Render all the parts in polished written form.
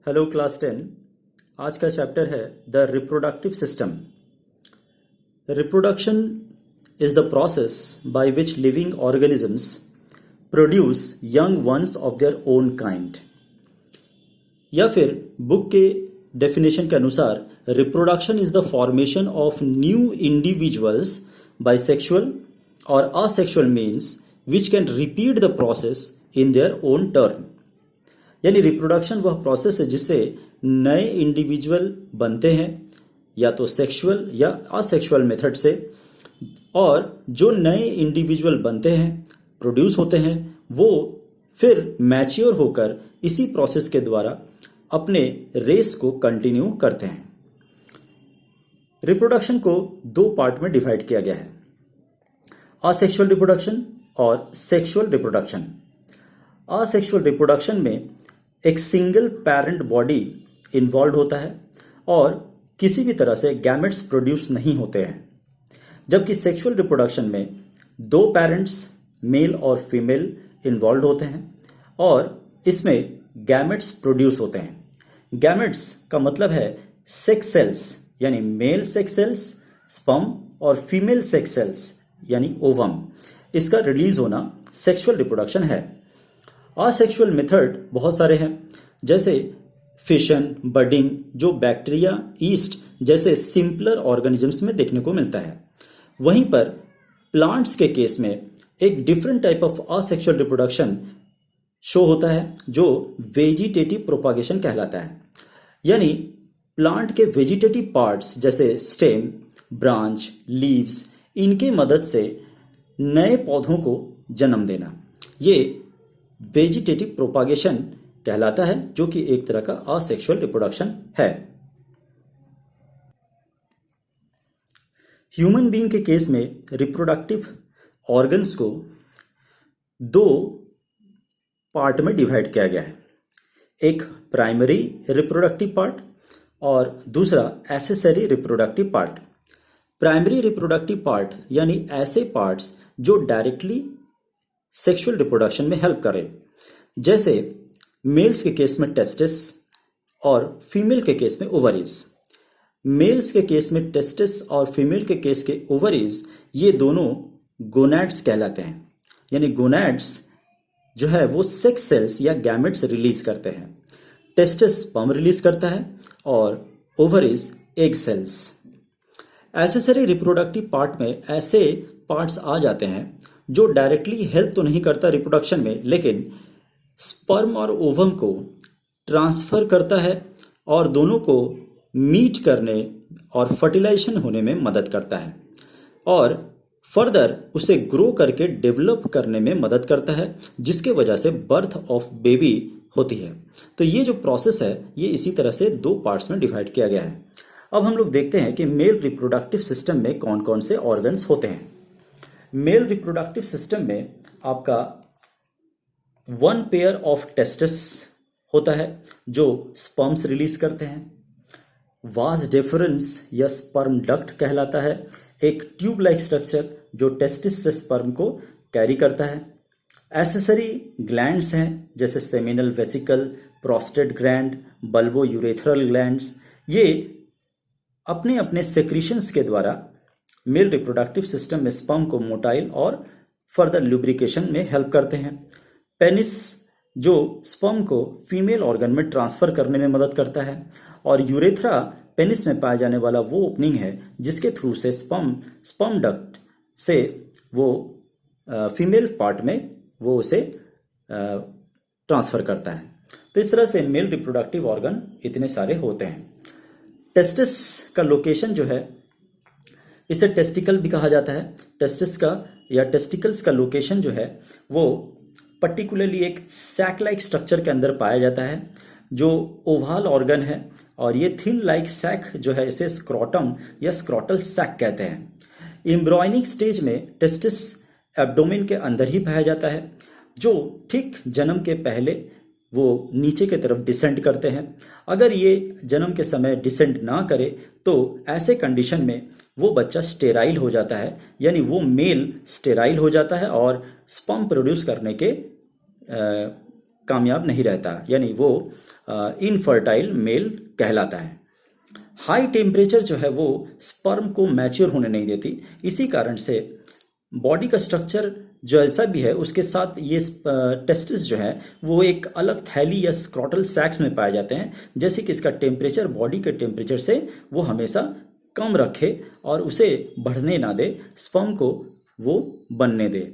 Hello class 10। आज का chapter है the reproductive system. Reproduction is the process by which living organisms produce young ones of their own kind. या फिर book के definition के अनुसार reproduction is the formation of new individuals by sexual और asexual means which can repeat the process in their own turn. यानी reproduction वह process है जिससे नए इंडिविजुअल बनते हैं या तो सेक्सुअल या असेक्सुअल मेथड से, और जो नए इंडिविजुअल बनते हैं, प्रोड्यूस होते हैं, वो फिर मैच्योर होकर इसी प्रोसेस के द्वारा अपने रेस को कंटिन्यू करते हैं। रिप्रोडक्शन को दो पार्ट में डिवाइड किया गया है, असेक्सुअल रिप्रोडक्शन और सेक्सुअल रिप्रोडक्शन। असेक्सुअल रिप्रोडक्शन में एक सिंगल पेरेंट बॉडी इन्वॉल्व होता है और किसी भी तरह से गैमेट्स प्रोड्यूस नहीं होते हैं, जबकि सेक्सुअल रिप्रोडक्शन में दो पेरेंट्स मेल और फीमेल इन्वॉल्व होते हैं और इसमें गैमेट्स प्रोड्यूस होते हैं। गैमेट्स का मतलब है सेक्स सेल्स, यानी मेल सेक्स सेल्स स्पर्म और फीमेल सेक्स सेल्स यानी ओवम। इसका रिलीज होना सेक्सुअल रिप्रोडक्शन है। असेक्सुअल मेथड बहुत सारे हैं, जैसे फिशन, बडिंग, जो बैक्टीरिया, ईस्ट जैसे सिंपलर ऑर्गेनिजम्स में देखने को मिलता है। वहीं पर प्लांट्स के केस में एक different type of asexual reproduction show होता है जो वेजिटेटिव प्रोपागेशन कहलाता है। यानी प्लांट के वेजिटेटिव पार्ट्स जैसे स्टेम, ब्रांच, लीव्स, इनके मदद से नए पौधों को जन्म देना, ये वेजिटेटिव प्रोपागेशन कहलाता है, जो कि एक तरह का असेक्सुअल रिप्रोडक्शन है। ह्यूमन बीइंग के केस में रिप्रोडक्टिव ऑर्गन्स को दो पार्ट में डिवाइड किया गया है, एक प्राइमरी रिप्रोडक्टिव पार्ट और दूसरा accessory reproductive part. Primary reproductive part यानी ऐसे पार्ट्स जो डायरेक्टली सेक्सुअल रिप्रोडक्शन में हेल्प करें, जैसे मेल्स के केस में टेस्टिस और फीमेल के केस में ओवरीज। मेल्स के केस में टेस्टिस और फीमेल के केस के ओवरीज, ये दोनों गोनैड्स कहलाते हैं। यानी गोनैड्स जो है वो सेक्स सेल्स या गैमेट्स रिलीज करते हैं। टेस्टिस स्पर्म रिलीज करता है और ovaries egg cells. Accessory reproductive part में ऐसे पार्ट्स आ जाते हैं जो डायरेक्टली हेल्प तो नहीं करता रिप्रोडक्शन में, लेकिन स्पर्म और ओवम को ट्रांसफर करता है और दोनों को मीट करने और फर्टिलाइजेशन होने में मदद करता है और फर्दर उसे ग्रो करके डेवलप करने में मदद करता है, जिसके वजह से बर्थ ऑफ बेबी होती है। तो ये जो प्रोसेस है ये इसी तरह से दो पार्ट्स में डिवाइड किया गया है। अब हम लोग देखते हैं कि मेल रिप्रोडक्टिव सिस्टम में कौन कौन से ऑर्गन्स होते हैं। मेल रिप्रोडक्टिव सिस्टम में आपका वन पेयर ऑफ टेस्टिस होता है जो स्पर्म्स रिलीज करते हैं। वास डेफरेंस या स्पर्म डक्ट कहलाता है, एक ट्यूब लाइक स्ट्रक्चर जो टेस्टिस से स्पर्म को कैरी करता है। एसेसरी ग्लैंड्स हैं जैसे seminal vesicle, prostate gland, bulbo urethral glands. ये अपने अपने सेक्रीशंस के द्वारा मेल रिप्रोडक्टिव सिस्टम में स्पर्म को मोटाइल और फर्दर लुब्रिकेशन में हेल्प करते हैं। पेनिस जो स्पर्म को फीमेल ऑर्गन में ट्रांसफर करने में मदद करता है और यूरेथ्रा पेनिस में पाया जाने वाला वो ओपनिंग है जिसके थ्रू से स्पर्म डक्ट से वो फीमेल पार्ट में वो उसे ट्रांसफर करता है। तो इस तरह से मेल रिप्रोडक्टिव ऑर्गन इतने सारे होते हैं। टेस्टिस का लोकेशन जो है, इसे टेस्टिकल भी कहा जाता है। टेस्टिस का या टेस्टिकल्स का लोकेशन जो है वो पर्टिकुलरली एक सैक लाइक स्ट्रक्चर के अंदर पाया जाता है जो ओवल ऑर्गन है, और ये थिन लाइक सैक जो है इसे स्क्रोटम या स्क्रोटल सैक कहते हैं। एम्ब्रॉयनिक स्टेज में टेस्टिस एब्डोमेन के अंदर ही पाया जाता है, जो ठीक जन्म के पहले वो नीचे की तरफ डिसेंड करते हैं। अगर ये जन्म के समय डिसेंड ना करे तो ऐसे कंडीशन में वो बच्चा स्टेराइल हो जाता है, यानी वो मेल स्टेराइल हो जाता है और स्पर्म प्रोड्यूस करने के कामयाब नहीं रहता, यानी वो इनफर्टाइल मेल कहलाता है। हाई टेम्परेचर जो है वो स्पर्म को मैच्योर होने नहीं देती। इसी कारण से बॉडी का स्ट्रक्चर जो ऐसा भी है उसके साथ ये टेस्टिस जो है वो एक अलग थैली या स्क्रॉटल सैक्स में पाए जाते हैं, जैसे कि इसका टेम्परेचर बॉडी के टेम्परेचर से वो हमेशा कम रखे और उसे बढ़ने ना दे, स्पर्म को वो बनने दे।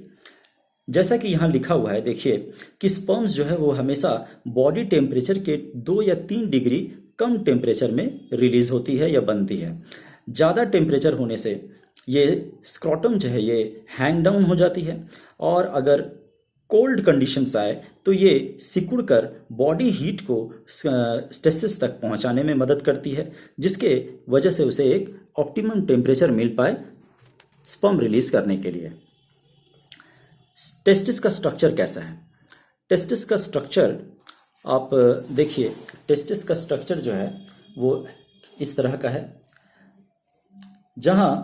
जैसा कि यहाँ लिखा हुआ है, देखिए कि स्पर्म्स जो है वो हमेशा बॉडी टेम्परेचर के 2 या 3 डिग्री कम टेम्परेचर में रिलीज होती है या बनती है। ज़्यादा टेम्परेचर होने से ये स्क्रॉटम जो है ये हैंग डाउन हो जाती है, और अगर कोल्ड कंडीशंस आए तो ये सिकुड़ कर बॉडी हीट को टेस्टिस तक पहुंचाने में मदद करती है, जिसके वजह से उसे एक ऑप्टिमम टेम्परेचर मिल पाए स्पर्म रिलीज करने के लिए। टेस्टिस का स्ट्रक्चर कैसा है? टेस्टिस का स्ट्रक्चर आप देखिए, टेस्टिस का स्ट्रक्चर जो है वो इस तरह का है, जहां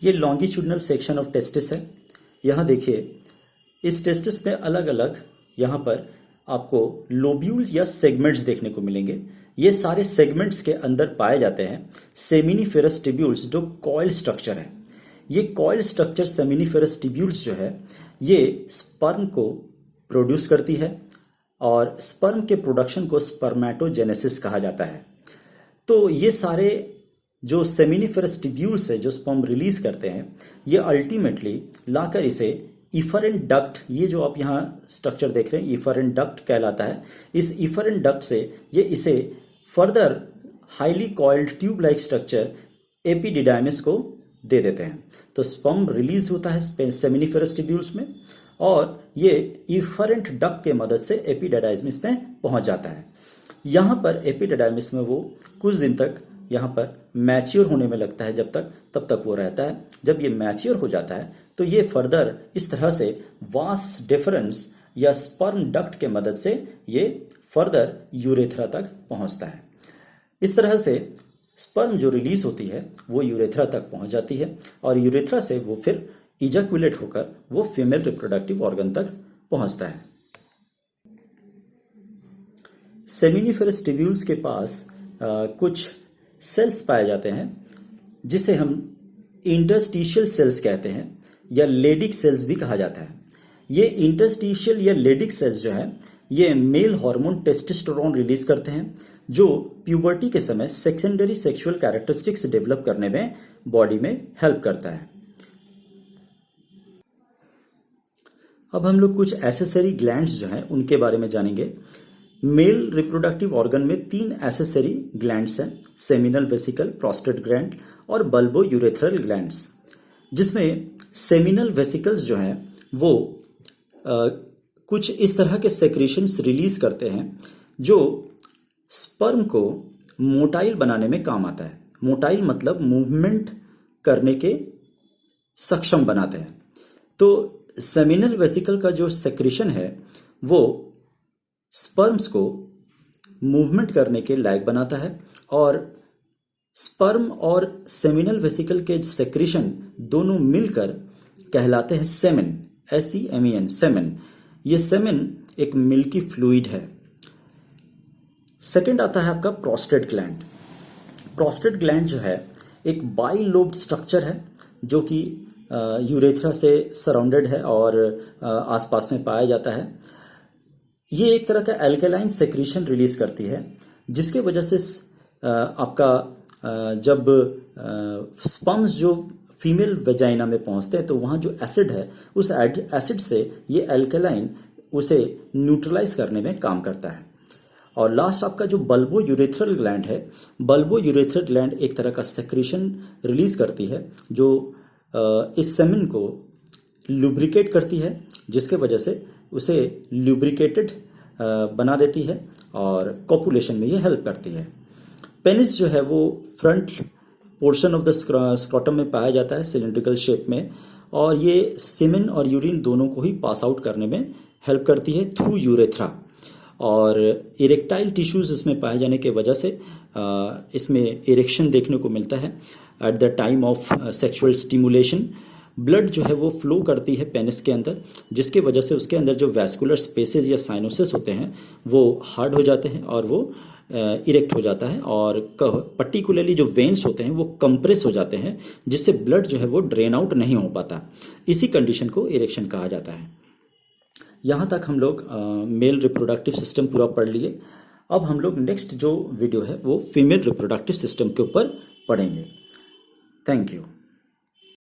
ये लॉन्गिट्यूडनल सेक्शन ऑफ टेस्टिस है। यहाँ देखिए, इस टेस्टिस में अलग अलग यहाँ पर आपको लोब्यूल्स या सेगमेंट्स देखने को मिलेंगे। ये सारे सेगमेंट्स के अंदर पाए जाते हैं सेमिनिफेरस टिब्यूल्स, जो कॉइल स्ट्रक्चर है। ये कॉइल स्ट्रक्चर सेमिनिफेरस टिब्यूल्स जो है ये स्पर्म को प्रोड्यूस करती है, और स्पर्म के प्रोडक्शन को स्पर्मेटोजेनेसिस कहा जाता है। तो ये सारे जो सेमिनिफेरस टिब्यूल्स है जो स्पर्म रिलीज करते हैं, ये अल्टीमेटली लाकर इसे इफरेंट डक्ट, ये जो आप यहाँ स्ट्रक्चर देख रहे हैं इफरेंट डक्ट कहलाता है। इस इफरेंट डक्ट से ये इसे further highly coiled tube like structure epididymis को दे देते हैं। तो स्पर्म रिलीज होता है सेमिनिफेरस टिब्यूल्स में, और ये इफरेंट डक्ट के मदद से एपिडिडाइमिस में पहुंच जाता है। यहाँ पर एपिडिडाइमिस में वो कुछ दिन तक यहाँ पर मैच्योर होने में लगता है, तब तक वो रहता है। जब ये मैच्योर हो जाता है तो ये फर्दर इस तरह से वास डिफरेंस या स्पर्म डक्ट के मदद से ये फर्दर यूरेथ्रा तक पहुंचता है। इस तरह से स्पर्म जो रिलीज होती है वो यूरेथ्रा तक पहुंच जाती है, और यूरेथ्रा से वो फिर इजैकुलेट होकर वो फीमेल रिप्रोडक्टिव ऑर्गन तक पहुंचता है। सेमिनिफेरस टिब्यूल्स के पास कुछ सेल्स पाए जाते हैं, जिसे हम इंटरस्टिशियल सेल्स कहते हैं, या लेडिक सेल्स भी कहा जाता है। ये इंटरस्टिशियल या लेडिक सेल्स जो है ये मेल हार्मोन टेस्टोस्टेरोन रिलीज करते हैं, जो प्यूबर्टी के समय सेकेंडरी सेक्सुअल कैरेक्टरिस्टिक्स डेवलप करने में बॉडी में हेल्प करता है। अब हम लोग कुछ एसेसरी ग्लैंड्स जो हैं उनके बारे में जानेंगे। मेल रिप्रोडक्टिव ऑर्गन में 3 एसेसरी ग्लैंड्स हैं, सेमिनल वेसिकल, प्रोस्टेट ग्लैंड और बल्बो यूरेथ्रल ग्लैंड्स, जिसमें सेमिनल वेसिकल्स जो हैं वो कुछ इस तरह के सेक्रेशंस रिलीज करते हैं जो स्पर्म को मोटाइल बनाने में काम आता है। मोटाइल मतलब मूवमेंट करने के सक्षम बनाते हैं। तो सेमिनल वेसिकल का जो सेक्रेशन है वो स्पर्म्स को मूवमेंट करने के लायक बनाता है, और स्पर्म और सेमिनल वेसिकल के सेक्रेशन दोनों मिलकर कहलाते हैं सेमेन, SEMEN, सेमेन। ये सेमेन एक मिल्की फ्लूइड है। सेकंड आता है आपका प्रोस्टेट ग्लैंड। प्रोस्टेट ग्लैंड जो है एक बाइलोब्ड स्ट्रक्चर है, जो कि यूरेथ्रा से सराउंडेड है और आसपास में पाया जाता है। ये एक तरह का एल्केलाइन सेक्रीशन रिलीज करती है, जिसके वजह से आपका जब स्पर्म्स जो फीमेल वेजाइना में पहुंचते हैं तो वहाँ जो एसिड है उस एसिड से ये एल्केलाइन उसे न्यूट्रलाइज करने में काम करता है। और लास्ट आपका जो बल्बो यूरेथ्रल ग्लैंड है, बल्बो यूरेथ्रल ग्लैंड एक तरह का सेक्रीशन रिलीज करती है जो इस सेमेन को लुब्रिकेट करती है, जिसके वजह से उसे लुब्रिकेटेड बना देती है और कॉपुलेशन में ये हेल्प करती है। पेनिस जो है वो front portion of the scrotum में पाया जाता है सिलिंड्रिकल शेप में, और ये सीमेन और यूरिन दोनों को ही पास आउट करने में हेल्प करती है थ्रू यूरेथ्रा। और इरेक्टाइल टिश्यूज इसमें पाए जाने के वजह से इसमें इरेक्शन देखने को मिलता है। At the time of sexual stimulation blood जो है वो फ्लो करती है पेनिस के अंदर, जिसके वजह से उसके अंदर जो वैस्कुलर स्पेसेस या साइनोसिस होते हैं वो हार्ड हो जाते हैं और वो इरेक्ट हो जाता है, और पर्टिकुलरली जो वेन्स होते हैं वो कंप्रेस हो जाते हैं, जिससे ब्लड जो है वो ड्रेन आउट नहीं हो पाता। इसी कंडीशन को इरेक्शन कहा जाता है। यहाँ तक हम लोग मेल रिप्रोडक्टिव सिस्टम पूरा पढ़ लिए। अब हम लोग नेक्स्ट जो वीडियो है वो फीमेल रिप्रोडक्टिव सिस्टम के ऊपर पढ़ेंगे। Thank you.